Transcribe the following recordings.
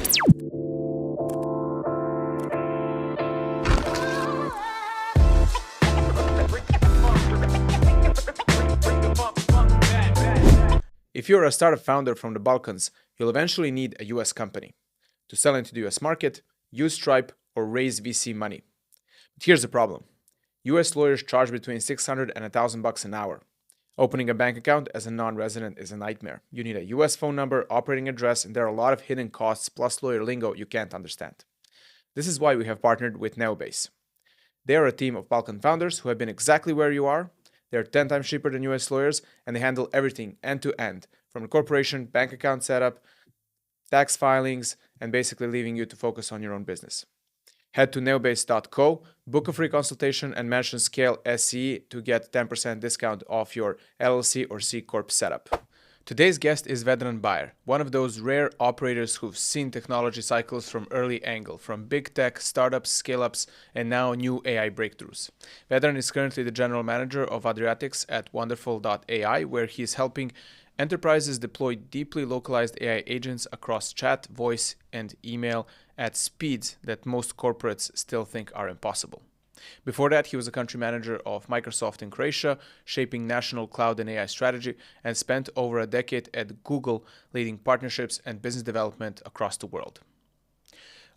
If you're a startup founder from the Balkans, you'll eventually need a US company to sell into the US market, use Stripe, or raise VC money. But here's the problem. US lawyers charge between $600 and $1,000 an hour. Opening a bank account as a non-resident is a nightmare. You need a US phone number, operating address, and there are a lot of hidden costs plus lawyer lingo you can't understand. This is why we have partnered with Neobase. They are a team of Balkan founders who have been exactly where you are. They're 10 times cheaper than US lawyers, and they handle everything end to end, from the corporation, bank account setup, tax filings, and basically leaving you to focus on your own business. Head to neobase.co, book a free consultation, and mention Scale SE to get 10% discount off your LLC or C Corp setup. Today's guest is Vedran Bajer, one of those rare operators who've seen technology cycles from early angle, from big tech, startups, scale-ups, and now new AI breakthroughs. Vedran is currently the general manager of Adriatics at Wonderful.ai, where he is helping enterprises deploy deeply localized AI agents across chat, voice, and email at speeds that most corporates still think are impossible. Before that, he was a country manager of Microsoft in Croatia, shaping national cloud and AI strategy, and spent over a decade at Google, leading partnerships and business development across the world.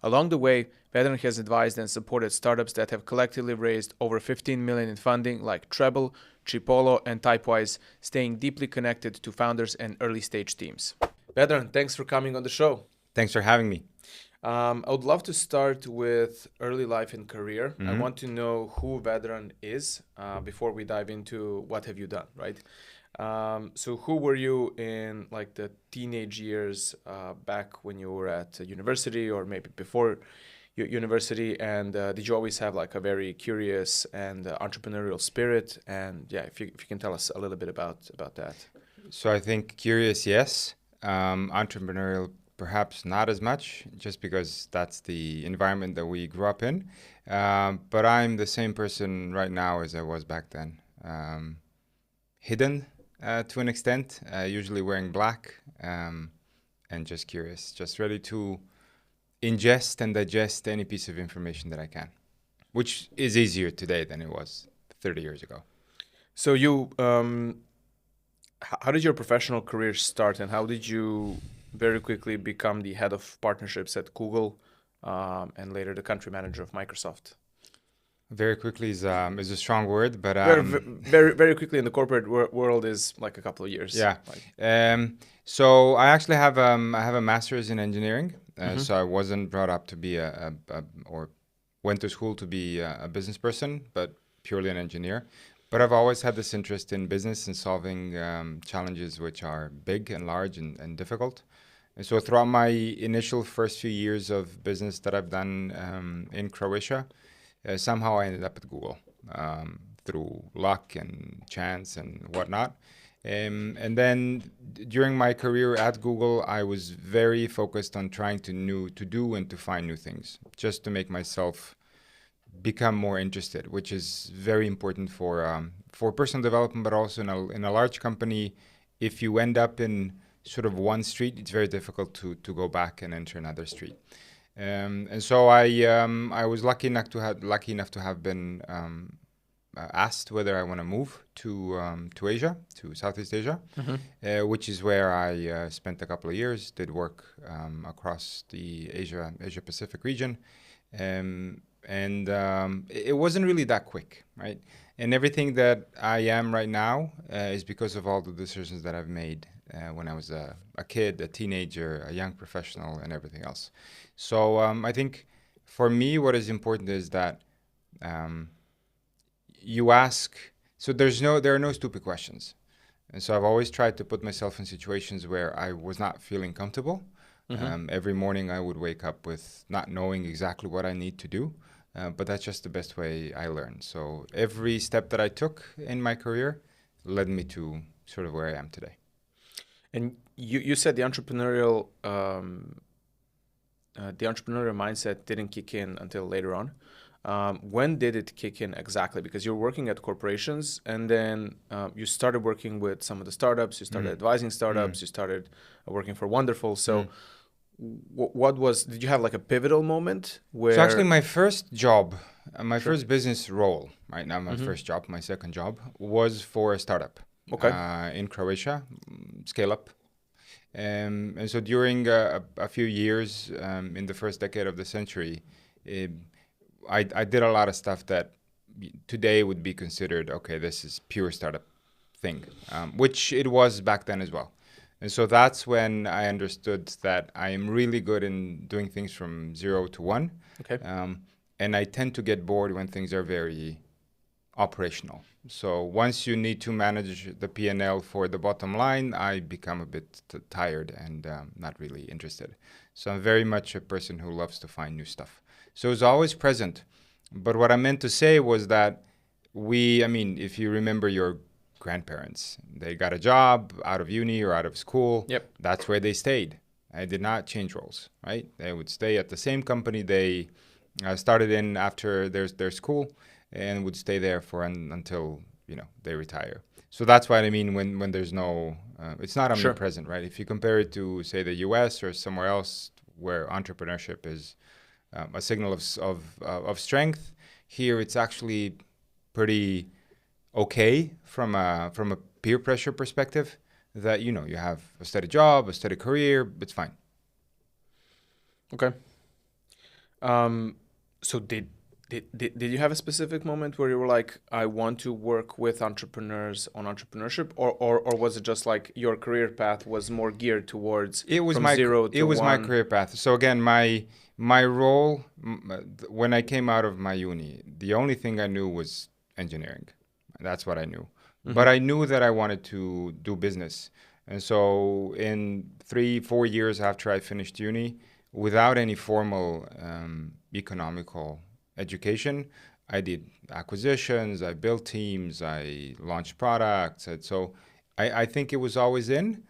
Along the way, Vedran has advised and supported startups that have collectively raised over $15 million in funding, like Treblle, Chipolo, and Typewise, staying deeply connected to founders and early-stage teams. Vedran, thanks for coming on the show. Thanks for having me. I would love to start with early life and career. I want to know who Vedran is before we dive into what have you done, right? So who were you in like the teenage years back when you were at university or maybe before university? And did you always have like a very curious and entrepreneurial spirit? And yeah, if you can tell us a little bit about that. So I think curious, yes. Entrepreneurial, perhaps not as much, just because that's the environment that we grew up in. But I'm the same person right now as I was back then. Hidden to an extent, usually wearing black, and just curious, just ready to ingest and digest any piece of information that I can, which is easier today than it was 30 years ago. So you, how did your professional career start, and how did you very quickly become the head of partnerships at Google, and later the country manager of Microsoft? Very quickly is a strong word, but very quickly in the corporate world is like a couple of years. Yeah. So I actually have a master's in engineering. So I wasn't brought up to be or went to school to be a business person, but purely an engineer. But I've always had this interest in business and solving challenges which are big and large and difficult. And so throughout my initial first few years of business that I've done in Croatia, somehow I ended up at Google through luck and chance and whatnot. And then during my career at Google, I was very focused on trying to do and to find new things, just to make myself become more interested, which is very important for personal development, but also in a large company. If you end up in sort of one street, it's very difficult to go back and enter another street. And so I was lucky enough to have been asked whether I want to move to Asia, to Southeast Asia, which is where I spent a couple of years, did work across the Asia Pacific region. And it wasn't really that quick, right? And everything that I am right now is because of all the decisions that I've made when I was a kid, a teenager, a young professional, and everything else. So I think for me, what is important is that you ask. So there are no stupid questions, and so I've always tried to put myself in situations where I was not feeling comfortable. Every morning I would wake up with not knowing exactly what I need to do, but that's just the best way I learn. So every step that I took in my career led me to sort of where I am today. And you said the entrepreneurial mindset didn't kick in until later on. When did it kick in exactly? Because you're working at corporations, and then you started working with some of the startups, you started advising startups, you started working for Wonderful. So what was, did you have like a pivotal moment So actually, where? my first job, my Sure. first business role, right now, my Mm-hmm. first job, my second job, was for a startup Okay. in Croatia, scale up. And so during a few years in the first decade of the century, eh, I did a lot of stuff that today would be considered, okay, this is pure startup thing, which it was back then as well. And so that's when I understood that I am really good in doing things from 0 to 1. Okay. Um, and I tend to get bored when things are very operational. So once you need to manage the P&L for the bottom line, I become a bit tired and not really interested. So I'm very much a person who loves to find new stuff. So it's always present. But what I meant to say was that I mean, if you remember your grandparents, they got a job out of uni or out of school, Yep. that's where they stayed. I did not change roles, right? They would stay at the same company they started in after their school and would stay there for until they retire. So that's what I mean when there's no, it's not Sure. omnipresent, right? If you compare it to say the U.S. or somewhere else where entrepreneurship is a signal of strength, here it's actually pretty okay from a peer pressure perspective. That you have a steady job, a steady career, it's fine. Okay. Um, so did you have a specific moment where you were like, I want to work with entrepreneurs on entrepreneurship, or was it just like your career path was more geared towards It was from my zero it to was my one? career path. So again, my role when I came out of my uni, the only thing I knew was engineering. That's what I knew. Mm-hmm. But I knew that I wanted to do business. And so in 3 4 years after I finished uni, without any formal economical education, I did acquisitions, I built teams, I launched products. And so I think it was always in,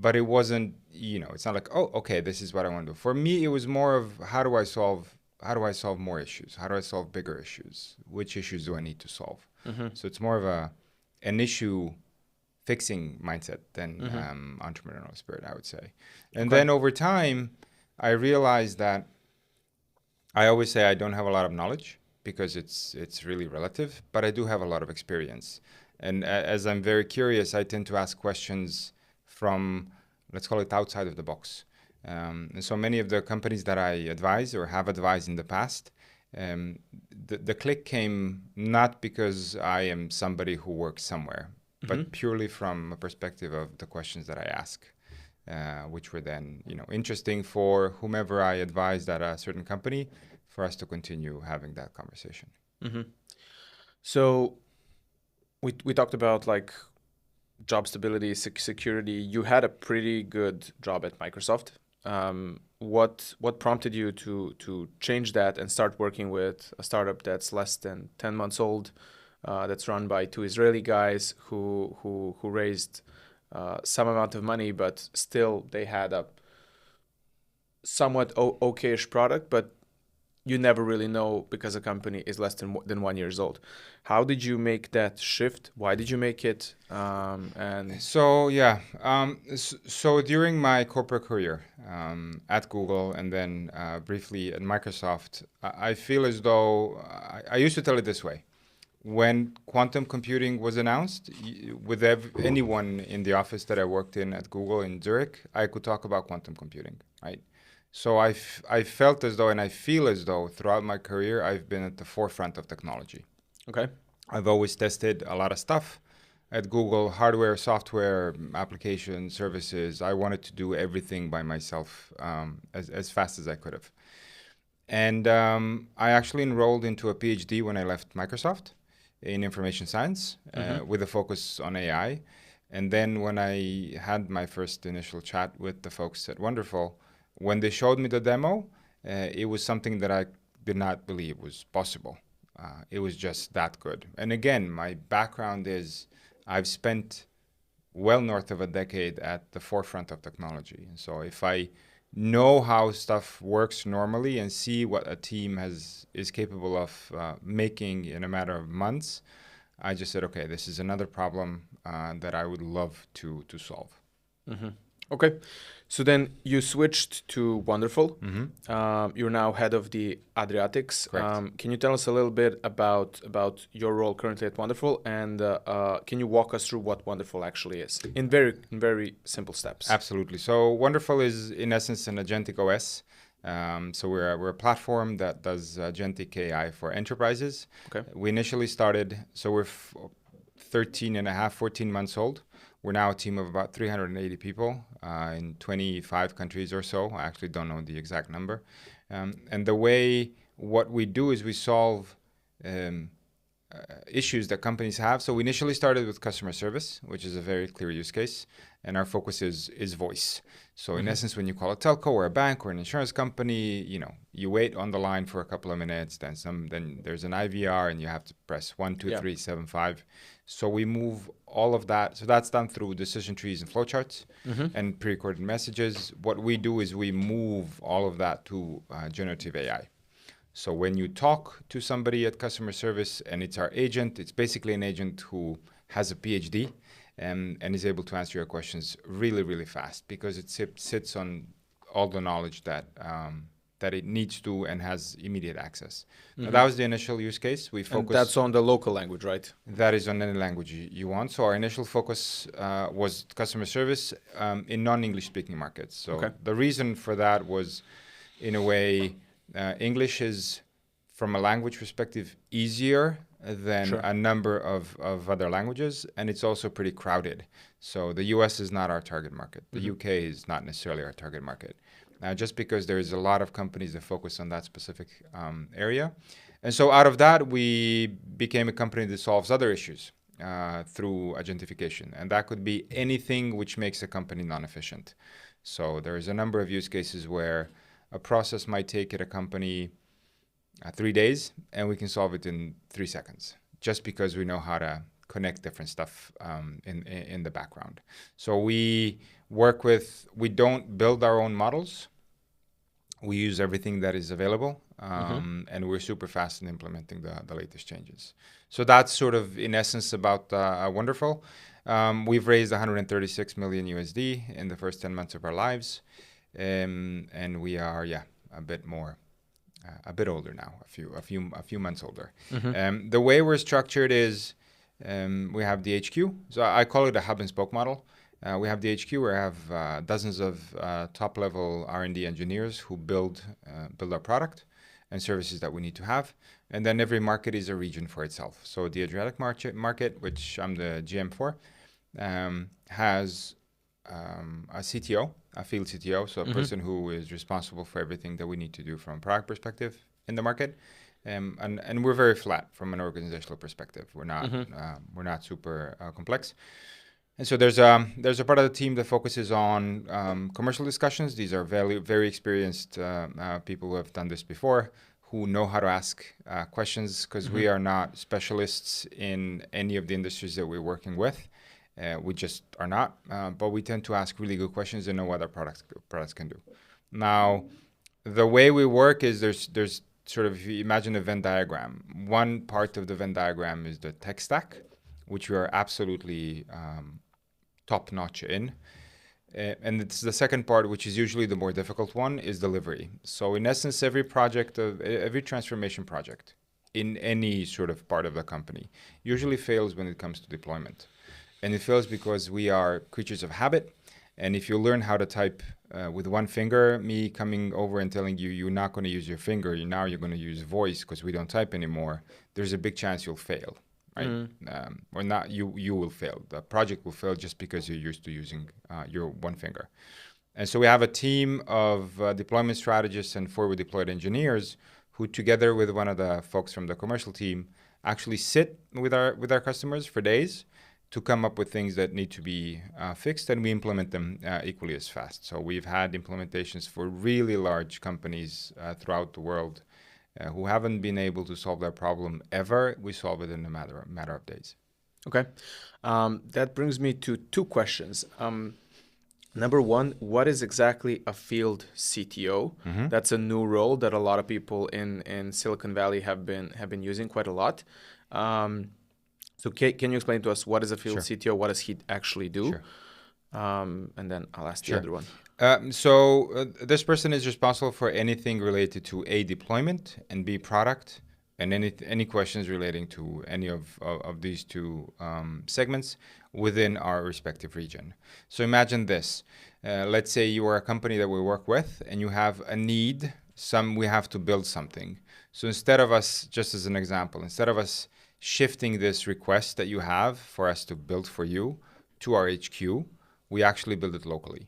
but it wasn't, it's not like, oh, okay, this is what I want to do. For me, it was more of how do I solve more issues? How do I solve bigger issues? Which issues do I need to solve? Mm-hmm. So it's more of an issue fixing mindset than Mm-hmm. entrepreneurial spirit, I would say. And Okay. then over time, I realized that I always say I don't have a lot of knowledge because it's really relative, but I do have a lot of experience. And as I'm very curious, I tend to ask questions from, let's call it, outside of the box. And so many of the companies that I advise or have advised in the past, um, the click came not because I am somebody who works somewhere, Mm-hmm. but purely from a perspective of the questions that I ask, which were then interesting for whomever I advised at a certain company, for us to continue having that conversation. Mm-hmm. So we talked about like job stability, security. You had a pretty good job at Microsoft. What prompted you to change that and start working with a startup that's less than 10 months old, that's run by two Israeli guys who raised some amount of money, but still they had a somewhat okayish product, but you never really know because a company is less than 1 years old. How did you make that shift? Why did you make it? And So yeah, so during my corporate career at Google and then briefly at Microsoft, I feel as though I used to tell it this way. When quantum computing was announced, with anyone in the office that I worked in at Google in Zurich, I could talk about quantum computing, right? So I felt as though, and I feel as though throughout my career, I've been at the forefront of technology. okay. I've always tested a lot of stuff at Google, hardware, software, application, services. I wanted to do everything by myself as fast as I could have. And I actually enrolled into a PhD when I left Microsoft in information science Mm-hmm. with a focus on AI. And then when I had my first initial chat with the folks at Wonderful, when they showed me the demo, it was something that I did not believe was possible. It was just that good. And again, my background is I've spent well north of a decade at the forefront of technology. And so if I know how stuff works normally and see what a team is capable of making in a matter of months, I just said, okay, this is another problem that I would love to solve. Mm-hmm. Okay. So then you switched to Wonderful. You're now head of the Adriatics. Correct. Can you tell us a little bit about your role currently at Wonderful, and can you walk us through what Wonderful actually is in very simple steps? Absolutely. So Wonderful is in essence an agentic OS. So we're a platform that does agentic AI for enterprises. Okay. We initially started, so we're 13 and a half, 14 months old. We're now a team of about 380 people in 25 countries or so. I actually don't know the exact number. And the way what we do is we solve issues that companies have. So we initially started with customer service, which is a very clear use case, and our focus is voice. So in essence, when you call a telco or a bank or an insurance company, you wait on the line for a couple of minutes, then there's an IVR and you have to press 1, 2, 3, 7, 5. So we move all of that. So that's done through decision trees and flowcharts and pre-recorded messages. What we do is we move all of that to generative AI. So when you talk to somebody at customer service and it's our agent, it's basically an agent who has a PhD and is able to answer your questions really, really fast because it sits on all the knowledge that it needs to and has immediate access. Now, that was the initial use case. We focus. And that's on the local language, right? That is on any language you want. So our initial focus was customer service in non-English speaking markets. So the reason for that was, in a way, English is, from a language perspective, easier than a number of other languages, and it's also pretty crowded. So the US is not our target market. The UK is not necessarily our target market. Just because there's a lot of companies that focus on that specific area. And so out of that, we became a company that solves other issues through agentification. And that could be anything which makes a company non-efficient. So there's a number of use cases where a process might take at a company 3 days, and we can solve it in 3 seconds, just because we know how to connect different stuff in the background. So we don't build our own models. We use everything that is available, and we're super fast in implementing the latest changes. So that's sort of, in essence, about Wonderful. We've raised 136 million USD in the first 10 months of our lives. And we are, a bit older now, a few months older. The way we're structured is we have the HQ. So I call it a hub and spoke model. We have the HQ where I have dozens of top-level R&D engineers who build our product and services that we need to have. And then every market is a region for itself. So the Adriatic market, which I'm the GM for, has a CTO, a field CTO, so a person who is responsible for everything that we need to do from a product perspective in the market. And we're very flat from an organizational perspective. We're not super complex. And so there's a part of the team that focuses on commercial discussions. These are very, very experienced people who have done this before, who know how to ask questions, because we are not specialists in any of the industries that we're working with. We just are not, but we tend to ask really good questions and know what our products can do. Now, the way we work is there's sort of, if you imagine a Venn diagram. One part of the Venn diagram is the tech stack, which we are absolutely top-notch in. And it's the second part, which is usually the more difficult one, is delivery. So in essence, every transformation project in any sort of part of the company usually fails when it comes to deployment. And it fails because we are creatures of habit. And if you learn how to type with one finger, me coming over and telling you you're not going to use your finger, now you're going to use voice because we don't type anymore, there's a big chance you'll fail, right? Or not, you will fail. The project will fail just because you're used to using your one finger. And so we have a team of deployment strategists and forward deployed engineers who, together with one of the folks from the commercial team, actually sit with our customers for days to come up with things that need to be fixed, and we implement them equally as fast. So we've had implementations for really large companies throughout the world who haven't been able to solve their problem ever. We solve it in a matter of days. Okay. That brings me to two questions. Number one, what is exactly a field CTO? That's a new role that a lot of people in Silicon Valley have been using quite a lot. So can you explain to us what is a field CTO? What does he actually do? Sure. And then I'll ask the other one. This person is responsible for anything related to A, deployment, and B, product, and any questions relating to any of these two segments within our respective region. So imagine this. Let's say you are a company that we work with and you have a need, we have to build something. So instead of us, just as an example, instead of us shifting this request that you have for us to build for you to our HQ, we actually build it locally.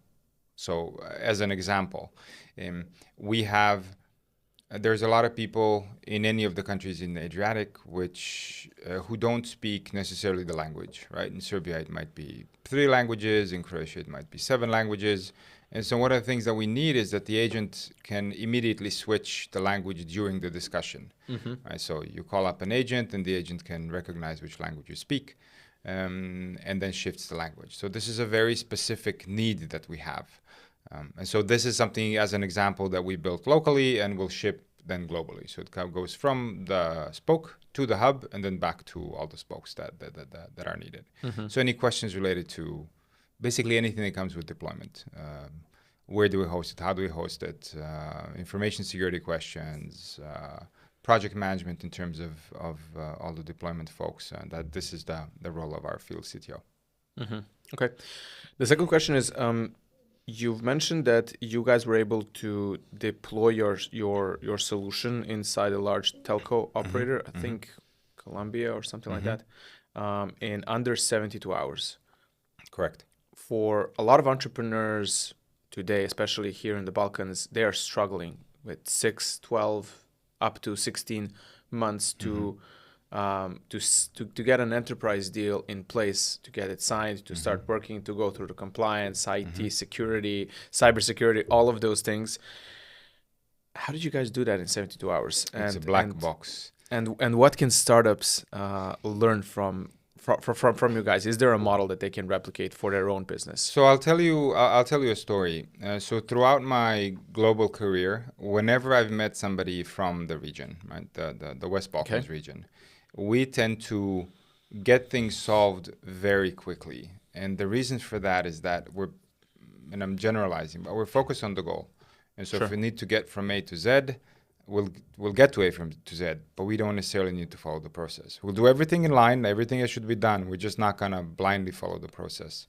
So as an example, there's a lot of people in any of the countries in the Adriatic who don't speak necessarily the language, right? In Serbia, it might be 3 languages. In Croatia, it might be 7 languages. And so one of the things that we need is that the agent can immediately switch the language during the discussion. Right? So you call up an agent and the agent can recognize which language you speak, and then shifts the language. So this is a very specific need that we have. And so this is something, as an example, that we built locally and will ship then globally. So it goes from the spoke to the hub and then back to all the spokes that are needed. So any questions related to basically anything that comes with deployment. Where do we host it? How do we host it? Information security questions, project management in terms of all the deployment folks. That this is the role of our field CTO. Okay. The second question is, you've mentioned that you guys were able to deploy your solution inside a large telco operator, I think Colombia or something like that, in under 72 hours. Correct. For a lot of entrepreneurs today, especially here in the Balkans, they are struggling with 6, 12, up to 16 months to get an enterprise deal in place, to get it signed, to start working, to go through the compliance, IT, security, cybersecurity, all of those things. How did you guys do that in 72 hours? It's a black box. And what can startups learn from you guys? Is there a model that they can replicate for their own business? So I'll tell you a story. So throughout my global career, whenever I've met somebody from the region, right, the West Balkans region, we tend to get things solved very quickly. And the reason for that is that and I'm generalizing, but we're focused on the goal. And so if we need to get from A to Z, we'll get to A to Z, but we don't necessarily need to follow the process. We'll do everything in line, everything that should be done. We're just not gonna blindly follow the process.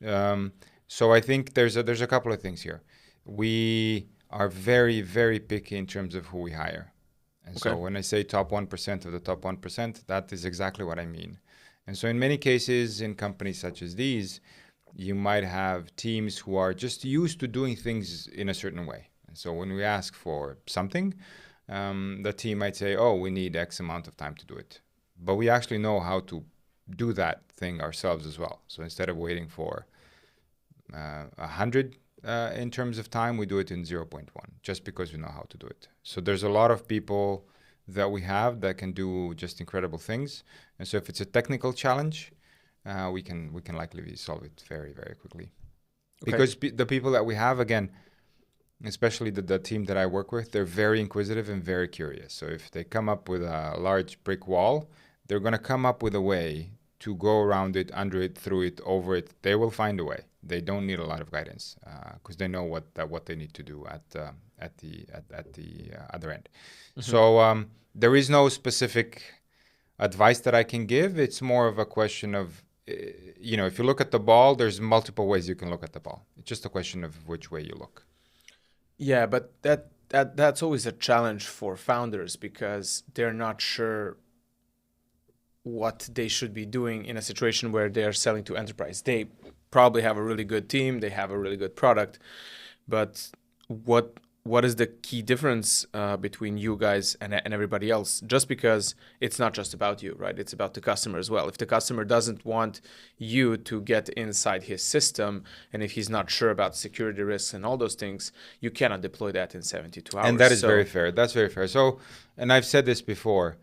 So I think there's a couple of things here. We are very, very picky in terms of who we hire. And so when I say top 1% of the top 1%, that is exactly what I mean. And so in many cases, in companies such as these, you might have teams who are just used to doing things in a certain way. And so when we ask for something, the team might say, oh, we need X amount of time to do it. But we actually know how to do that thing ourselves as well. So instead of waiting for 100 in terms of time, we do it in 0.1, just because we know how to do it. So there's a lot of people that we have that can do just incredible things. And so if it's a technical challenge, we can likely solve it very, very quickly. Because the people that we have, again, especially the team that I work with, they're very inquisitive and very curious. So if they come up with a large brick wall, they're going to come up with a way to go around it, under it, through it, over it. They will find a way. They don't need a lot of guidance because they know what they need to do at the other end. So there is no specific advice that I can give. It's more of a question of, if you look at the ball, there's multiple ways you can look at the ball. It's just a question of which way you look. Yeah, but that's always a challenge for founders because they're not sure what they should be doing in a situation where they're selling to enterprise. They probably have a really good team, they have a really good product, but what is the key difference between you guys and everybody else? Just because it's not just about you, right? It's about the customer as well. If the customer doesn't want you to get inside his system, and if he's not sure about security risks and all those things, you cannot deploy that in 72 hours. And that is very fair. That's very fair. So, and I've said this before,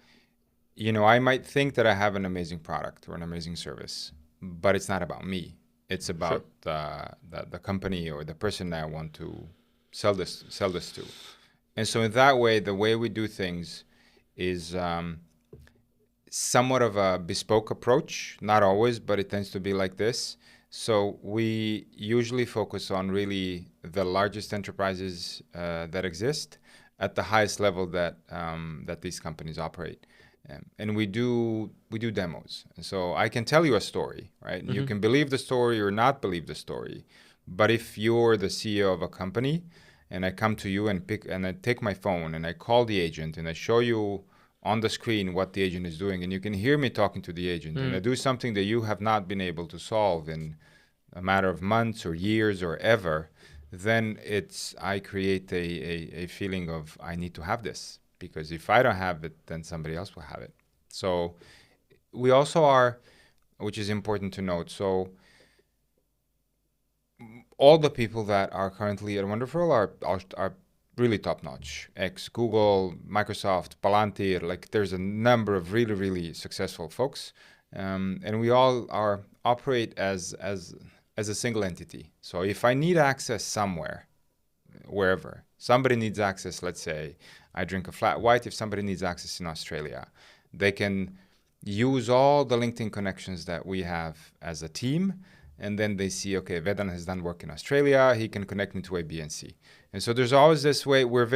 I might think that I have an amazing product or an amazing service, but it's not about me. It's about the company or the person that I want to sell this to. And so in that way, the way we do things is somewhat of a bespoke approach. Not always, but it tends to be like this. So we usually focus on really the largest enterprises that exist at the highest level that these companies operate. And we do demos. And so I can tell you a story, right? And you can believe the story or not believe the story. But if you're the CEO of a company and I come to you and I take my phone and I call the agent and I show you on the screen what the agent is doing, and you can hear me talking to the agent, and I do something that you have not been able to solve in a matter of months or years or ever, then I create a feeling of I need to have this, because if I don't have it, then somebody else will have it. So we also are, which is important to note, so all the people that are currently at Wonderful are really top notch. Google, Microsoft, Palantir, like there's a number of really, really successful folks. And we all operate as a single entity. So if I need access somewhere, wherever, somebody needs access, let's say I drink a flat white, if somebody needs access in Australia, they can use all the LinkedIn connections that we have as a team, and then they see, okay, Vedran has done work in Australia, he can connect me to A, B, and C. And so there's always this way, we're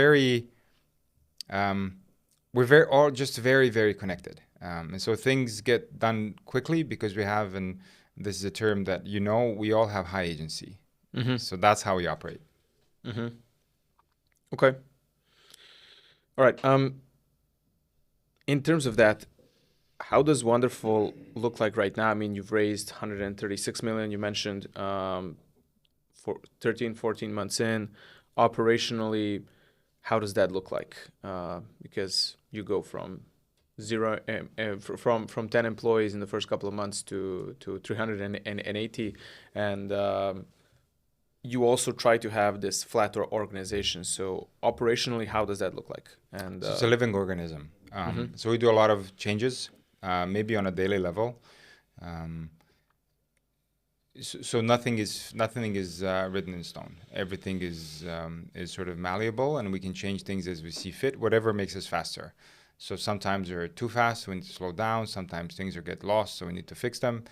all just very, very connected. And so things get done quickly because we have, and this is a term that, we all have high agency. So that's how we operate. Okay. All right. In terms of that, how does Wonderful look like right now? I mean, you've raised 136 million. You mentioned for 13, 14 months in. Operationally, how does that look like? Because you go from zero, from 10 employees in the first couple of months to 380, and you also try to have this flatter organization. So operationally, how does that look like? And So it's a living organism. So we do a lot of changes, maybe on a daily level. So nothing is written in stone. Everything is sort of malleable, and we can change things as we see fit, whatever makes us faster. So sometimes we're too fast, so we need to slow down. Sometimes things get lost, so we need to fix them.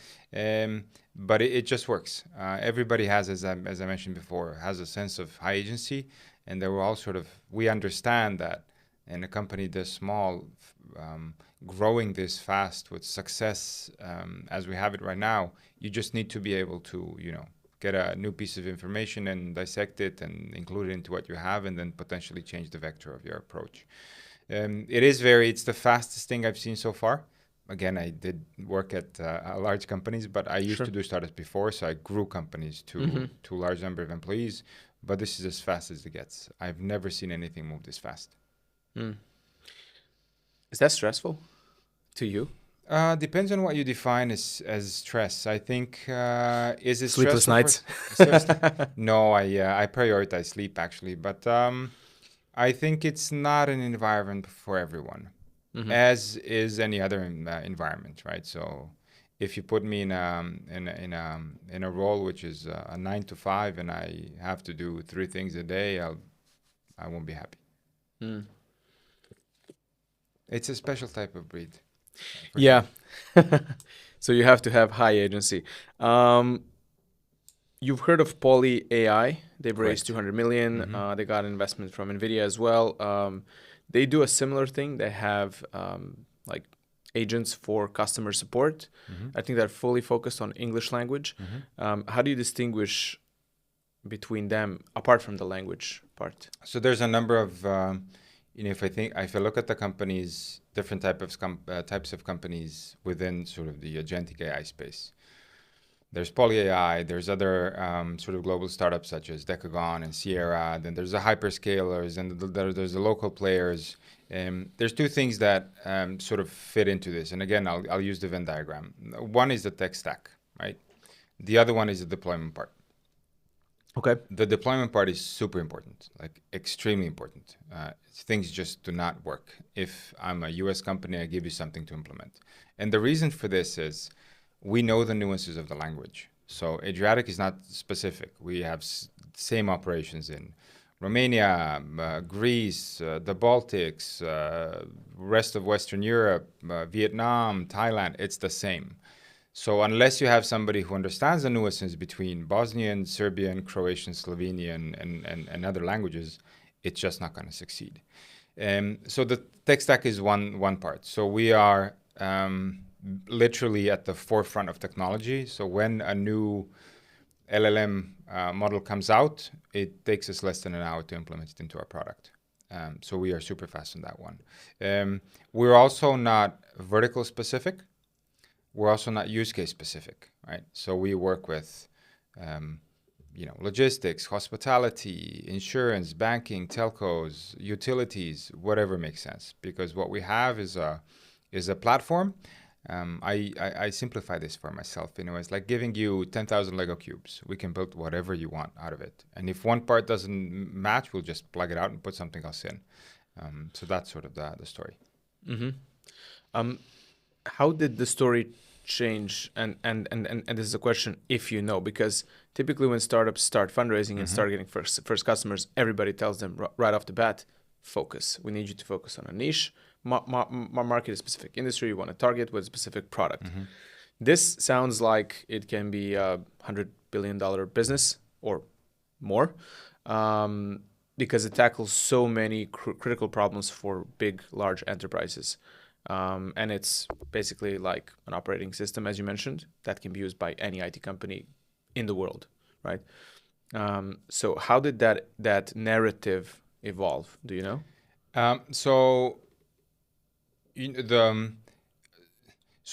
But it just works. Everybody has, as I mentioned before, has a sense of high agency, and we're all we understand that in a company this small, growing this fast with success as we have it right now, you just need to be able to, get a new piece of information and dissect it and include it into what you have, and then potentially change the vector of your approach. It's the fastest thing I've seen so far. Again, I did work at large companies, but I used to do startups before, so I grew companies to a large number of employees. But this is as fast as it gets. I've never seen anything move this fast. Is that stressful to you? Depends on what you define as stress. I think is it Sleepless nights? No, I prioritize sleep actually, but I think it's not an environment for everyone, as is any other environment, right? So if you put me in a role which is a 9 to 5, and I have to do 3 things a day, I won't be happy. It's a special type of breed. Yeah. So you have to have high agency. You've heard of Poly AI. They've raised 200 million. They got investment from NVIDIA as well. They do a similar thing. They have like agents for customer support. I think they're fully focused on English language. How do you distinguish between them apart from the language part? So there's a number of if I look at the companies, different types of companies within sort of the agentic AI space. There's Poly AI, there's other sort of global startups such as Decagon and Sierra, then there's the hyperscalers, and there's the local players. There's 2 things that sort of fit into this. And again, I'll use the Venn diagram. One is the tech stack, right? The other one is the deployment part. Okay. The deployment part is super important, like extremely important. Things just do not work. If I'm a US company, I give you something to implement. And the reason for this is we know the nuances of the language. So Adriatic is not specific. We have same operations in Romania, Greece, the Baltics, rest of Western Europe, Vietnam, Thailand. It's the same. So unless you have somebody who understands the nuances between Bosnian, Serbian, Croatian, Slovenian, and other languages, it's just not going to succeed. So the tech stack is one part. So we are literally at the forefront of technology. So when a new LLM model comes out, it takes us less than an hour to implement it into our product. So we are super fast on that one. We're also not vertical specific. We're also not use case specific, right? So we work with, logistics, hospitality, insurance, banking, telcos, utilities, whatever makes sense. Because what we have is a platform. I simplify this for myself. It's like giving you 10,000 Lego cubes. We can build whatever you want out of it. And if one part doesn't match, we'll just plug it out and put something else in. So that's sort of the story. How did the story change? And this is a question, if you know, because typically when startups start fundraising and start getting first customers, everybody tells them right off the bat, focus. We need you to focus on a niche, market a specific industry you want to target with a specific product. This sounds like it can be a $100 billion business or more, because it tackles so many critical problems for big, large enterprises. And it's basically like an operating system, as you mentioned, that can be used by any IT company in the world, right? So how did that narrative evolve? Do you know? So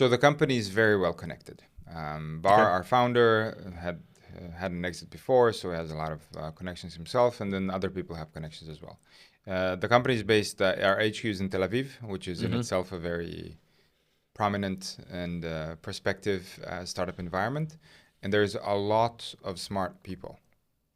the company is very well connected. Bajer, our founder, had an exit before, so he has a lot of connections himself, and then other people have connections as well. The company is based, our HQ is in Tel Aviv, which is in itself a very prominent and prospective startup environment. And there's a lot of smart people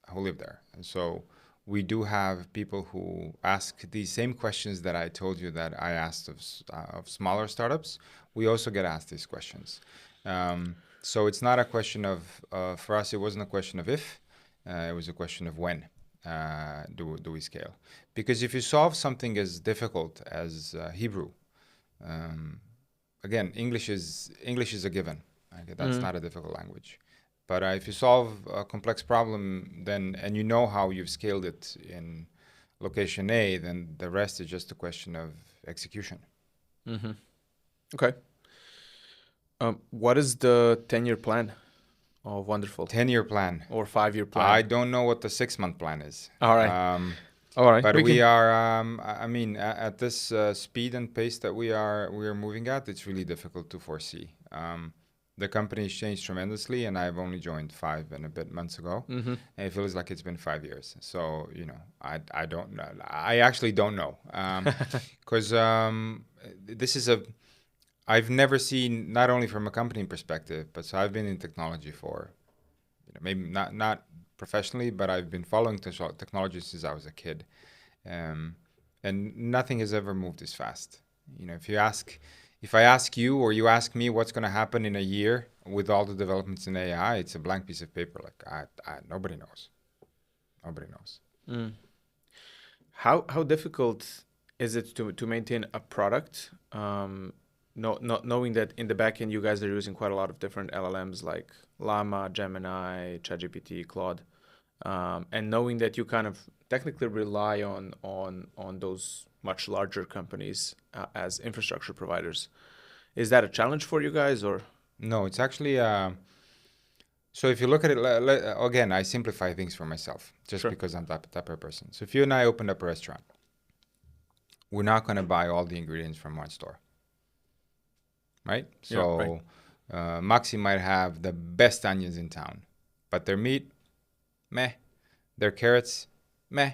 who live there. And so we do have people who ask these same questions that I told you that I asked of smaller startups. We also get asked these questions. So it's not a question of, for us, it wasn't a question of if, it was a question of when do we scale. Because if you solve something as difficult as Hebrew, again, English is a given. Okay, that's not a difficult language. But if you solve a complex problem, then and you know how you've scaled it in location A, then the rest is just a question of execution. Okay. What is the 10-year plan of Wonderful? 10-year plan. Or 5-year plan? I don't know what the 6-month plan is. All right. All right. But we are, at this speed and pace that we are moving at, it's really difficult to foresee. The company has changed tremendously, and I've only joined 5 and a bit months ago. And it feels like it's been 5 years. So, I don't know. I actually don't know. Because I've never seen, not only from a company perspective, but so I've been in technology for, maybe not professionally, but I've been following technology since I was a kid. And nothing has ever moved this fast. If I ask you or you ask me what's going to happen in a year with all the developments in AI, it's a blank piece of paper. Like nobody knows. Nobody knows. How difficult is it to maintain a product? Not knowing that in the back end you guys are using quite a lot of different LLMs like Llama, Gemini, ChatGPT, Claude, and knowing that you kind of technically rely on those much larger companies as infrastructure providers. Is that a challenge for you guys, or? No, it's actually so if you look at it again, I simplify things for myself just because I'm that type of person. So if you and I opened up a restaurant, we're not going to buy all the ingredients from one store. Right? So Maxi might have the best onions in town, but their meat, meh. Their carrots, meh.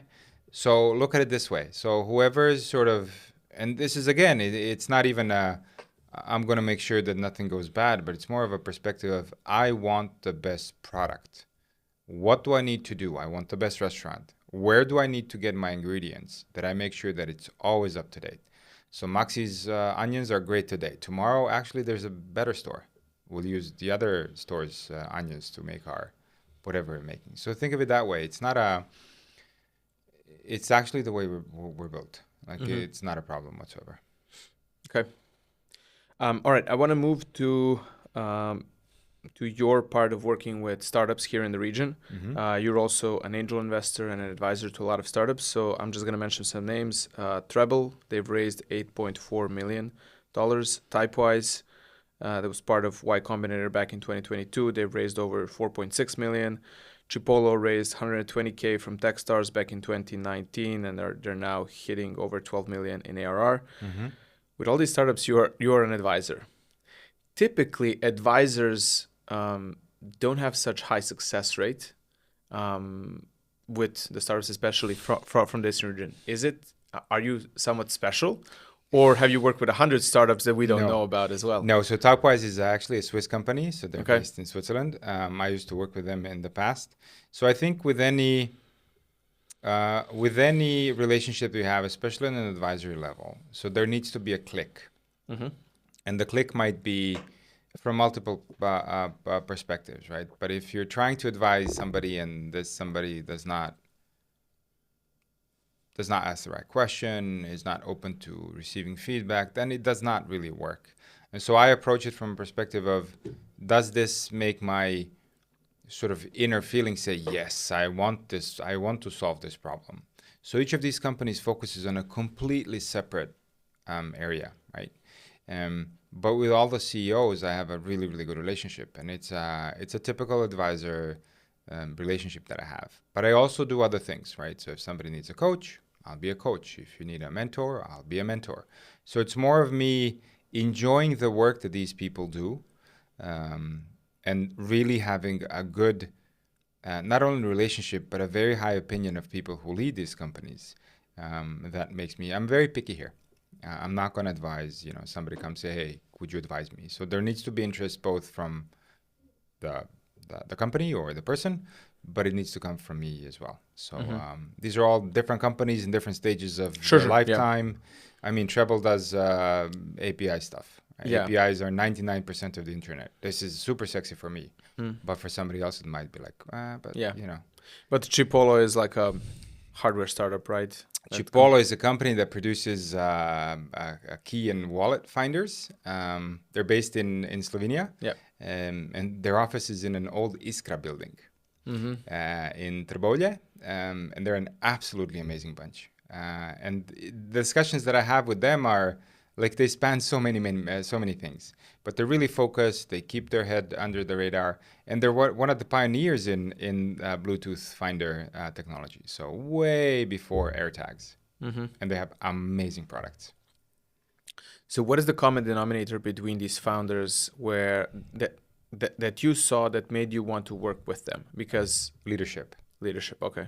So look at it this way. So whoever is sort of, and this is again, it's not even I'm going to make sure that nothing goes bad, but it's more of a perspective of I want the best product. What do I need to do? I want the best restaurant. Where do I need to get my ingredients that I make sure that it's always up to date? So Maxi's onions are great today. Tomorrow, actually, there's a better store. We'll use the other store's onions to make our whatever we're making. So think of it that way. It's not it's actually the way we're built. Like it's not a problem whatsoever. Okay. All right. I want to move to to your part of working with startups here in the region. You're also an angel investor and an advisor to a lot of startups. So I'm just going to mention some names. Treblle, they've raised $8.4 million. Typewise, that was part of Y Combinator back in 2022. They've raised over 4.6 million. Chipolo raised 120K from Techstars back in 2019, and they're now hitting over 12 million in ARR. With all these startups, you're an advisor. Typically, advisors don't have such high success rate with the startups, especially from this region. Are you somewhat special? Or have you worked with 100 startups that we don't know about as well? No, so Typewise is actually a Swiss company, so they're based in Switzerland. I used to work with them in the past. So I think with any relationship you have, especially on an advisory level, so there needs to be a click. And the click might be from multiple perspectives, right? But if you're trying to advise somebody and this somebody does not ask the right question, is not open to receiving feedback, then it does not really work. And so I approach it from a perspective of, does this make my sort of inner feeling say, yes, I want this, I want to solve this problem. So each of these companies focuses on a completely separate area, right? But with all the CEOs, I have a really, really good relationship. And it's a typical advisor relationship that I have. But I also do other things, right? So if somebody needs a coach, I'll be a coach. If you need a mentor, I'll be a mentor. So it's more of me enjoying the work that these people do and really having a good, not only relationship, but a very high opinion of people who lead these companies. That makes me, I'm very picky here. I'm not going to advise, somebody comes say, hey, would you advise me? So there needs to be interest both from the company or the person, but it needs to come from me as well. So these are all different companies in different stages of their lifetime. Yeah. I mean, Treblle does API stuff. Right? Yeah. APIs are 99% of the internet. This is super sexy for me, but for somebody else, it might be like, But Chipolo is like a hardware startup, right? Chipolo is a company that produces a key and wallet finders. They're based in Slovenia. Yeah. And their office is in an old Iskra building in Treblle. And they're an absolutely amazing bunch. And the discussions that I have with them are like they span so many things. But they're really focused. They keep their head under the radar. And they're one of the pioneers in Bluetooth finder technology. So way before AirTags. And they have amazing products. So what is the common denominator between these founders where that you saw that made you want to work with them? Because leadership, okay.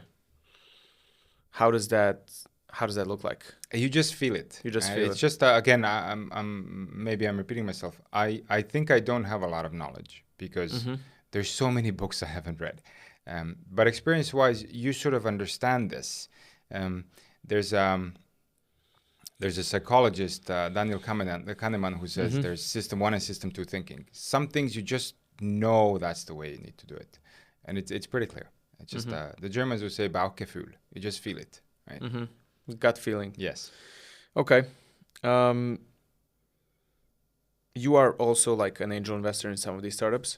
How does that look like? You just feel it. You just feel it. It's just again, maybe I'm repeating myself. I think I don't have a lot of knowledge because there's so many books I haven't read. But experience-wise, you sort of understand this. There's a psychologist, Daniel Kahneman, who says there's system 1 and system 2 thinking. Some things you just know that's the way you need to do it. And it's pretty clear. It's just the Germans would say Bauchgefühl. You just feel it, right? Gut feeling. Yes. Okay. You are also like an angel investor in some of these startups.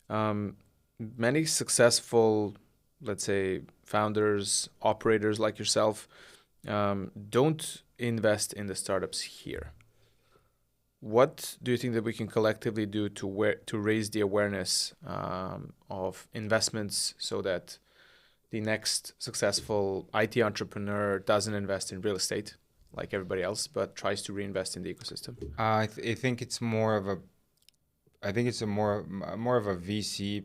Many successful, let's say, founders, operators like yourself, don't invest in the startups here. What do you think that we can collectively do to raise the awareness of investments so that the next successful IT entrepreneur doesn't invest in real estate like everybody else, but tries to reinvest in the ecosystem? I think it's more of a VC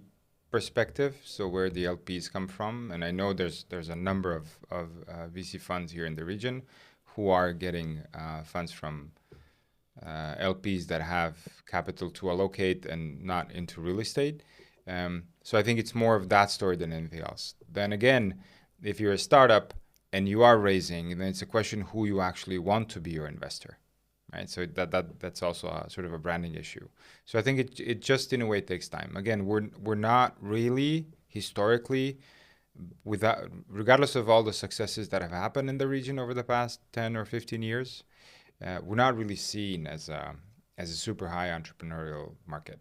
perspective. So where the LPs come from, and I know there's a number of VC funds here in the region who are getting funds from LPs that have capital to allocate and not into real estate. So I think it's more of that story than anything else. Then again, if you're a startup and you are raising, then it's a question who you actually want to be your investor, right? So that's also a sort of a branding issue. So I think it just in a way takes time. Again, we're not really historically, regardless of all the successes that have happened in the region over the past 10 or 15 years, we're not really seen as a super high entrepreneurial market.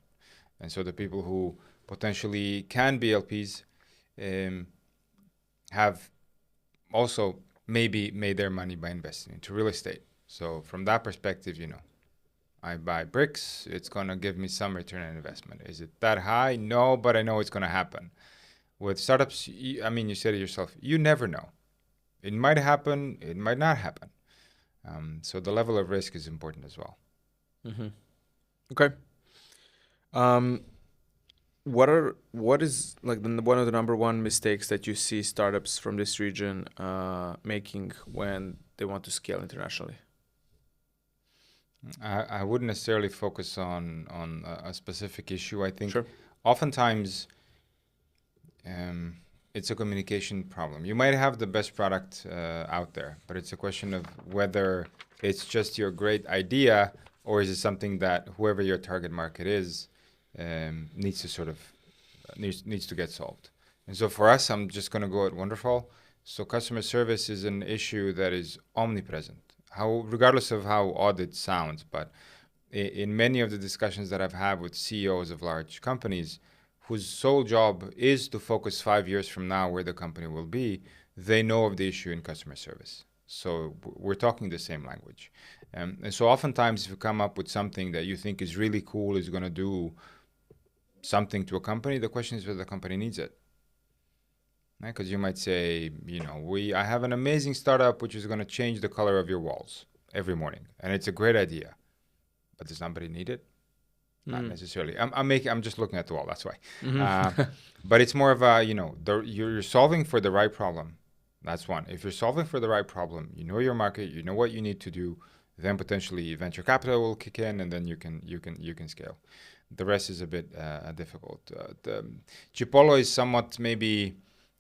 And so the people who potentially can be LPs have also maybe made their money by investing into real estate. So from that perspective, I buy bricks, it's going to give me some return on investment. Is it that high? No, but I know it's going to happen. With startups, you said it yourself, you never know. It might happen, it might not happen. So the level of risk is important as well. Mm-hmm. Okay. What is like one of the number one mistakes that you see startups from this region making when they want to scale internationally? I wouldn't necessarily focus on a specific issue. I think Sure. oftentimes it's a communication problem. You might have the best product out there, but it's a question of whether it's just your great idea or is it something that whoever your target market is needs to sort of needs to get solved. And so for us, I'm just going to go at Wonderful. So customer service is an issue that is omnipresent. Regardless of how odd it sounds, but in many of the discussions that I've had with CEOs of large companies, whose sole job is to focus 5 years from now where the company will be, they know of the issue in customer service. So we're talking the same language. And so oftentimes if you come up with something that you think is really cool, is going to do something to a company, the question is whether the company needs it. Because you might say, I have an amazing startup which is going to change the color of your walls every morning. And it's a great idea. But does somebody need it? Not necessarily. I'm just looking at the wall. That's why. Mm-hmm. But it's more of a, you're solving for the right problem. That's one. If you're solving for the right problem, you know your market, you know what you need to do, then potentially venture capital will kick in, and then you can scale. The rest is a bit difficult. The Chipolo is somewhat maybe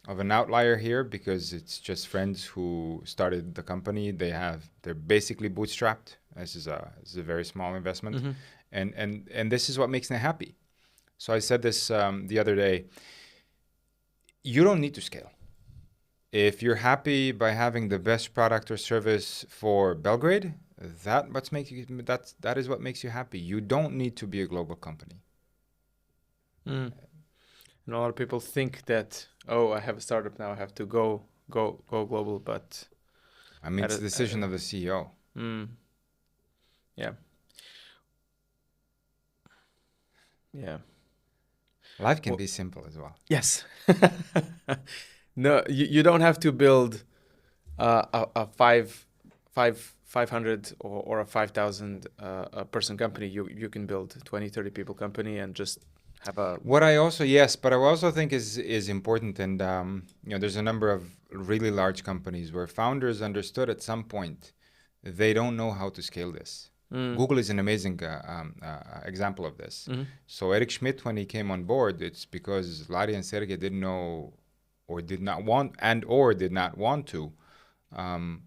of an outlier here because it's just friends who started the company. They're basically bootstrapped. This is a very small investment. Mm-hmm. And this is what makes them happy. So I said this the other day. You don't need to scale. If you're happy by having the best product or service for Belgrade, that is what makes you happy. You don't need to be a global company. Mm. And a lot of people think that, I have a startup now, I have to go global, but it's the decision of the CEO. Yeah. Yeah. Life can be simple as well. Yes. No, you don't have to build a 500 or a 5,000 person company. You can build 20, 30 people company and just have a... What I also think is important, and there's a number of really large companies where founders understood at some point they don't know how to scale this. Google is an amazing example of this. Mm-hmm. So Eric Schmidt, when he came on board, it's because Larry and Sergey didn't know or did not want to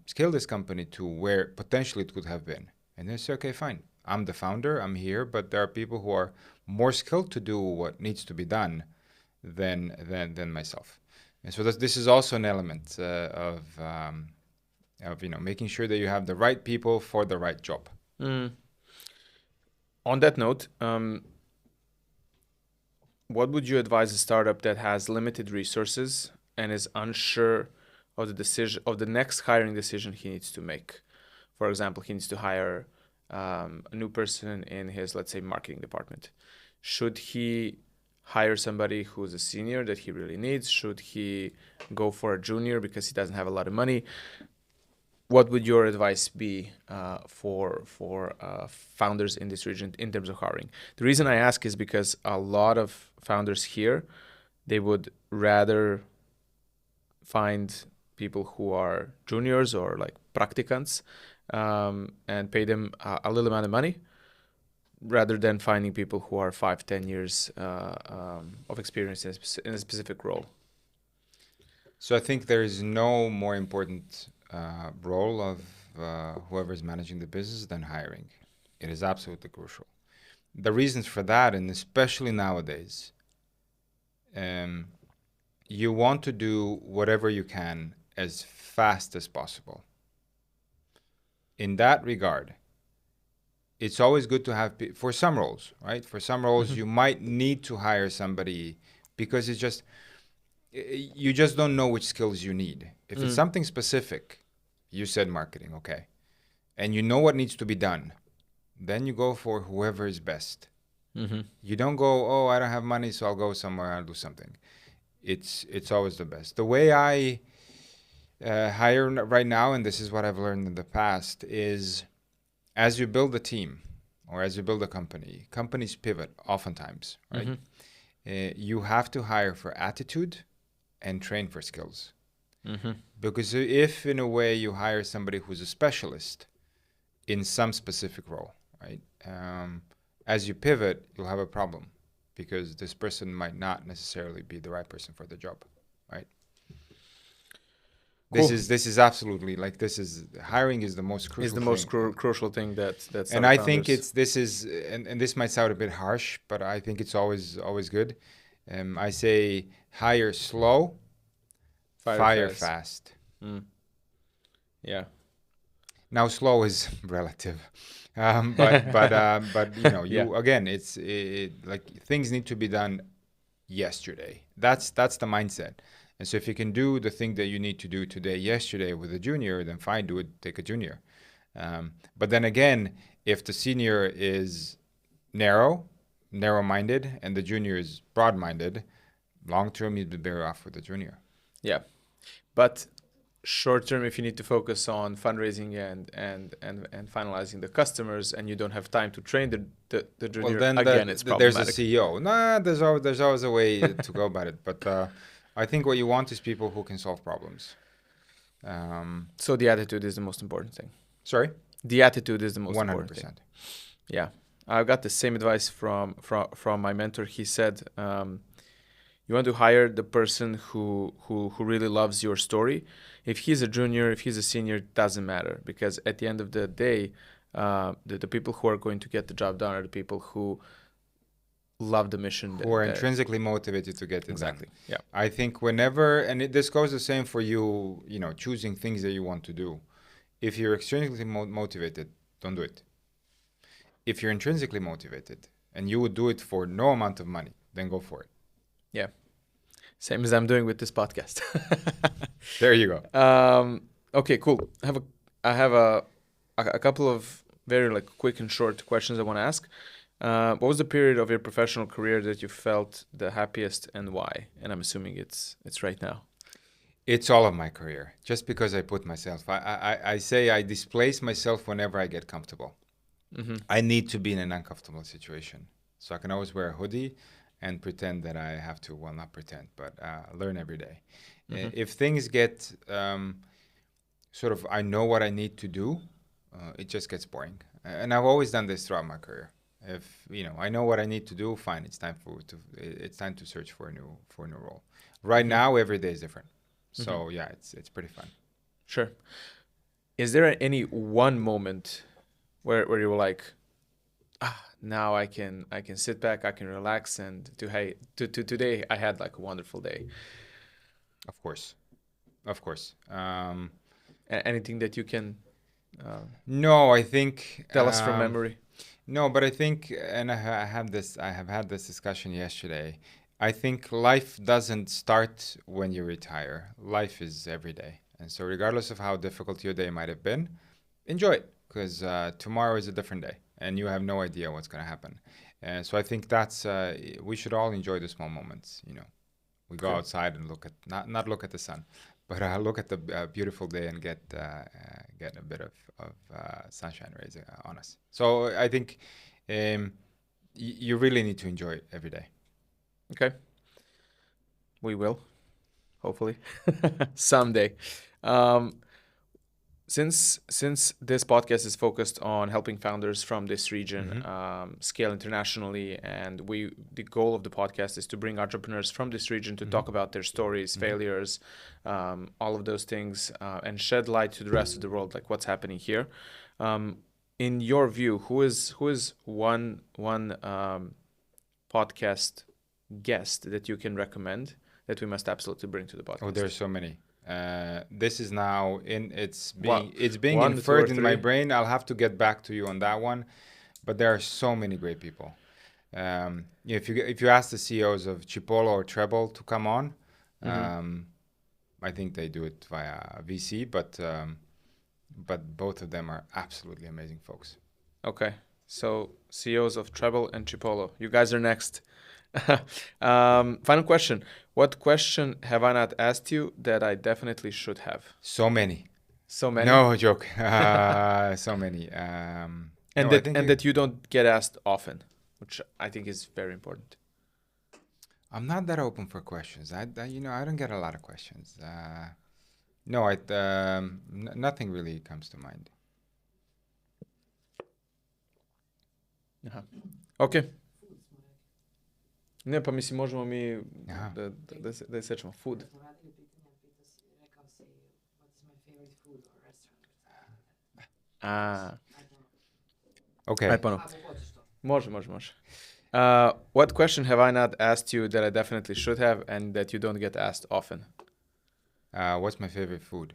scale this company to where potentially it could have been. And they said, okay, fine. I'm the founder. I'm here, but there are people who are more skilled to do what needs to be done than myself. And so this is also an element of making sure that you have the right people for the right job. On that note, what would you advise a startup that has limited resources and is unsure of the next hiring decision he needs to make? For example, he needs to hire a new person in his, let's say, marketing department. Should he hire somebody who's a senior that he really needs? Should he go for a junior because he doesn't have a lot of money? What would your advice be for founders in this region in terms of hiring? The reason I ask is because a lot of founders here, they would rather find people who are juniors or like practicants and pay them a little amount of money rather than finding people who are 5-10 years of experience in a specific role. So I think there is no more important role of whoever is managing the business than hiring. It is absolutely crucial. The reasons for that, and especially nowadays, you want to do whatever you can as fast as possible. In that regard, it's always good to have for some roles, right? For some roles, you might need to hire somebody because it's just you just don't know which skills you need. If it's something specific, you said marketing, okay, and you know what needs to be done, then you go for whoever is best. You don't go, oh, I don't have money, so I'll go somewhere, I'll do something. It's always the best. The way I hire right now, and this is what I've learned in the past, is as you build a team or as you build a company, companies pivot oftentimes, right? You have to hire for attitude and train for skills. Because if in a way you hire somebody who's a specialist in some specific role, right? As you pivot, you'll have a problem because this person might not necessarily be the right person for the job, right? Cool. This is absolutely like hiring is the most crucial. Is the most crucial thing that's. And I think and this might sound a bit harsh, but I think it's always good. I say hire slow, fire fast. Yeah. Now slow is relative, but you know again it's like things need to be done yesterday. That's the mindset. And so if you can do the thing that you need to do today, yesterday with a junior, then fine, do it, take a junior. But then again, if the senior is narrow-minded, and the junior is broad-minded, long-term you'd be better off with the junior. Yeah. But short-term, if you need to focus on fundraising and finalizing the customers, and you don't have time to train the junior, well, then it's problematic. There's a CEO. There's always a way to go about it. But I think what you want is people who can solve problems. So the attitude is the most important thing. Sorry? The attitude is the most 100%. important thing. Yeah. I got the same advice from my mentor. He said, you want to hire the person who really loves your story. If he's a junior, if he's a senior, it doesn't matter. Because at the end of the day, the people who are going to get the job done are the people who love the mission. Who are intrinsically motivated to get it exactly done. Yeah. I think whenever, and this goes the same for you, choosing things that you want to do. If you're extrinsically motivated, don't do it. If you're intrinsically motivated and you would do it for no amount of money, then go for it. Yeah. Same as I'm doing with this podcast. There you go. Okay, cool. I have a couple of very quick and short questions I want to ask. What was the period of your professional career that you felt the happiest, and why? And I'm assuming it's right now. It's all of my career. Just because I put myself, I say I displace myself whenever I get comfortable. I need to be in an uncomfortable situation. So I can always wear a hoodie and pretend that I have to, well, not pretend, but learn every day. If things get I know what I need to do, it just gets boring. And I've always done this throughout my career. If I know what I need to do, fine. It's time to search for a new role. Right now, every day is different. So yeah, it's pretty fun. Sure. Is there any one moment where you were like, now I can sit back, I can relax, and today I had a wonderful day? Of course. Anything that you can? No, I think tell us from memory. No, but I think, and I have had this discussion yesterday. I think life doesn't start when you retire. Life is every day. And so regardless of how difficult your day might have been, enjoy it, because tomorrow is a different day and you have no idea what's going to happen. And so I think that's, we should all enjoy the small moments. We go outside and look at, not look at the sun, but look at the beautiful day and get a bit of sunshine rays on us. So I think you really need to enjoy it every day. Okay. We will, hopefully, someday. Since this podcast is focused on helping founders from this region scale internationally, and the goal of the podcast is to bring entrepreneurs from this region to talk about their stories, failures, all of those things, and shed light to the rest of the world, like what's happening here. In your view, who is one podcast guest that you can recommend that we must absolutely bring to the podcast? Oh, there's so many. This is now it's being inferred in my brain. I'll have to get back to you on that one. but there are so many great people. If you ask the CEOs of Chipolo or Treblle to come on, I think they do it via VC, but both of them are absolutely amazing folks. Okay, so CEOs of Treblle and Chipolo, you guys are next. Final question. What question have I not asked you that I definitely should have? So many. So many? No joke. So many. And no, that you don't get asked often, which I think is very important. I'm not that open for questions. I don't get a lot of questions. Nothing really comes to mind. Aha. Ok. Ne, pa mislim, možemo mi Aha. da je sečemo. Food. Okay. Aj ponovo. Može. What question have I not asked you that I definitely should have and that you don't get asked often? What's my favorite food?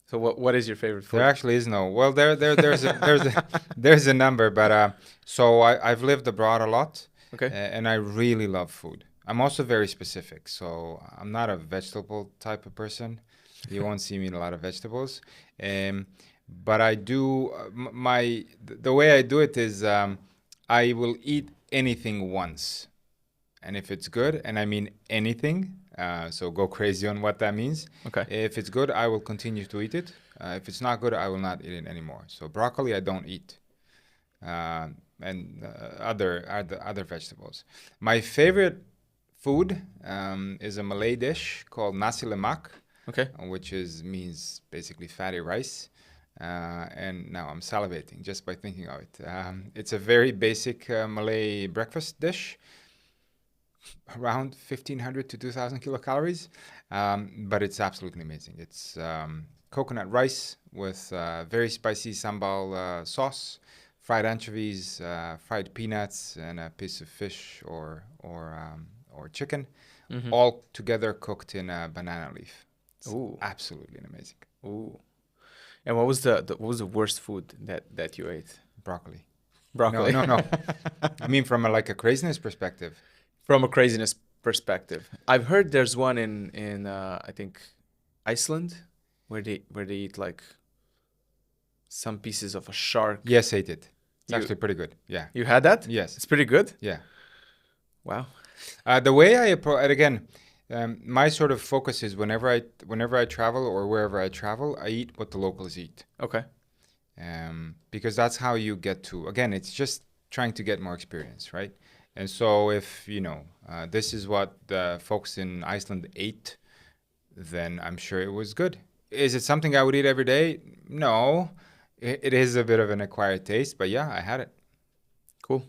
So what is your favorite food? There actually is no. Well, there's a number, but so I've lived abroad a lot, Okay. and I really love food. I'm also very specific, so I'm not a vegetable type of person. You won't see me eat a lot of vegetables, but I do. The way I do it is I will eat anything once, and if it's good, and I mean anything. So go crazy on what that means. Okay. If it's good, I will continue to eat it. If it's not good, I will not eat it anymore. So broccoli, I don't eat, and other vegetables. My favorite food is a Malay dish called nasi lemak, Okay. which means basically fatty rice. And now I'm salivating just by thinking of it. It's a very basic Malay breakfast dish. Around 1,500 to 2,000 kilocalories, but it's absolutely amazing. It's coconut rice with very spicy sambal sauce, fried anchovies, fried peanuts, and a piece of fish or chicken, all together cooked in a banana leaf. It's absolutely amazing. Ooh. And what was the worst food that you ate? Broccoli. Broccoli. No. I mean, from a craziness perspective. From a craziness perspective, I've heard there's one in I think Iceland where they eat like some pieces of a shark. Yes, I did. It's actually pretty good. Yeah. You had that? Yes. It's pretty good? Yeah. Wow. The way I approach it, again, my sort of focus is whenever I travel or wherever I travel, I eat what the locals eat. Okay. Because that's how you get to, again, it's just trying to get more experience, right? And so if, this is what the folks in Iceland ate, then I'm sure it was good. Is it something I would eat every day? No. It is a bit of an acquired taste, but yeah, I had it. Cool.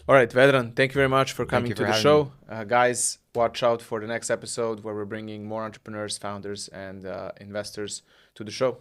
All right, Vedran, thank you very much for coming to the show. Guys, watch out for the next episode where we're bringing more entrepreneurs, founders, and investors to the show.